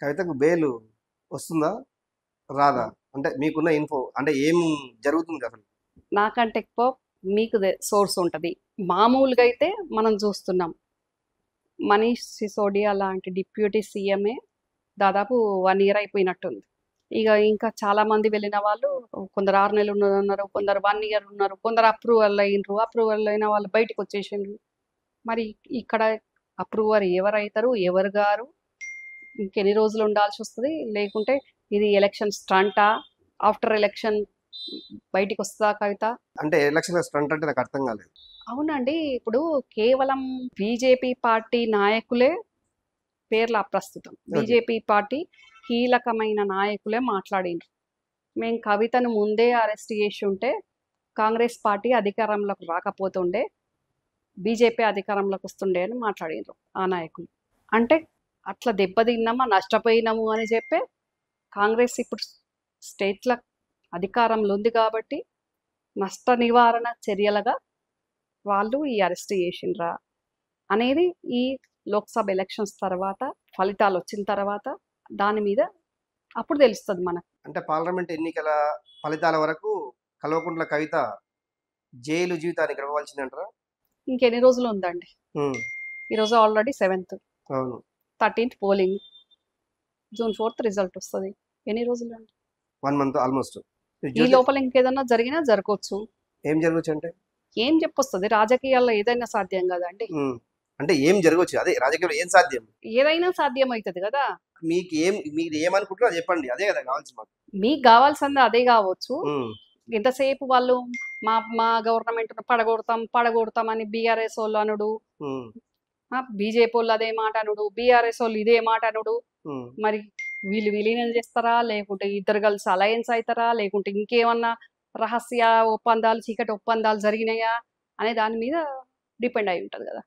కవితకు బెయిల్ వస్తుందా? రాదా? అంటే మీకున్న ఇన్ఫో అంటే ఏం జరుగుతుంది అసలు? నాకంటే ఎక్కువ మీకు సోర్స్ ఉంటుంది. మామూలుగా అయితే మనం చూస్తున్నాం, మనీష్ సిసోడియా లాంటి డిప్యూటీ సీఎంఏ దాదాపు 1 ఇయర్ అయిపోయినట్టుంది. ఇక ఇంకా చాలా మంది వెళ్ళిన వాళ్ళు కొందరు 6 నెలలు ఉన్నారు, కొందరు 1 ఇయర్ ఉన్నారు, కొందరు అప్రూవల్ అయినరు, అప్రూవల్ అయిన వాళ్ళు బయటకు వచ్చేసిండ్రు. మరి ఇక్కడ అప్రూవర్ ఎవరైతారు, ఎవరు గారు, ఇంకెన్ని రోజులు ఉండాల్సి వస్తుంది, లేకుంటే ఇది ఎలక్షన్ స్టంటా, ఆఫ్టర్ ఎలక్షన్ బయటికి వస్తుందా కవిత? అంటే ఎలక్షన్ స్టంట్ అంటే నాకు అర్థం కాలేదు. అవునండి, ఇప్పుడు కేవలం బీజేపీ పార్టీ నాయకులే పేర్లు అప్రస్తుతం. ఓకే. బీజేపీ పార్టీ కీలకమైన నాయకులే మాట్లాడిండ్రు. మేము కవితను ముందే అరెస్ట్ చేసి ఉంటే కాంగ్రెస్ పార్టీ అధికారంలోకి రాకపోతుండే, బీజేపీ అధికారంలోకి వస్తుండే అని మాట్లాడిండ్రు ఆ నాయకులు. అంటే అట్లా దెబ్బతిన్నామా, నష్టపోయినాము అని చెప్పే కాంగ్రెస్ ఇప్పుడు స్టేట్ల అధికారంలో ఉంది కాబట్టి నష్ట నివారణ చర్యలుగా వాళ్ళు ఈ అరెస్ట్ చేసిండ్రా అనేది ఈ లోక్సభ ఎలక్షన్స్ తర్వాత, ఫలితాలు వచ్చిన తర్వాత దాని మీద అప్పుడు తెలుస్తుంది మనకు. అంటే పార్లమెంట్ ఎన్నికల ఫలితాల వరకు కల్వకుంట్ల కవిత జైలు జీవితానికి గడపవలసిందంటారా? ఇంకెన్ని రోజులు ఉందండి? హ్మ్. ఈరోజు ఆల్రెడీ 7th, అవును. 13th polling, June 4th result వస్తుంది. ఎన్ని రోజులు అండి? 1 మంత్ ఆల్మోస్ట్. ఈ లోపల ఇంకేదన్నా జరిగినా జరగవచ్చు. ఏం జరగొచ్చు అంటే? ఏం చెప్పొస్తుంది? రాజకీయాల్లో ఏదైనా సాధ్యం కదండి. అంటే ఏం జరగొచ్చు? అదే రాజకీయంలో ఏం సాధ్యం? ఏదైనా సాధ్యం అవుతుంది కదా. మీరు ఏమనుకుంటారో అది చెప్పండి. అదే కదా కావాల్సి మాకు. మీకు కావాల్సింది అదే కావచ్చు. హ్మ్. ఎంతసేపు వాళ్ళు మా మా గవర్నమెంట్ పడగొడతాం పడగొడతాం అని బీఆర్ఎస్ వాళ్ళు అనుడు, హ్మ్. బీజేపీ వాళ్ళు అదే మాట అనుడు, బీఆర్ఎస్ వాళ్ళు ఇదే మాట అనుడు. హ్మ్. మరి వీళ్ళు విలీనం చేస్తారా, లేకుంటే ఇద్దరు కలిసి అలయన్స్ అవుతారా, లేకుంటే ఇంకేమన్నా రహస్య ఒప్పందాలు, చీకటి ఒప్పందాలు జరిగినాయా అనే దాని మీద డిపెండ్ అయి ఉంటుంది కదా.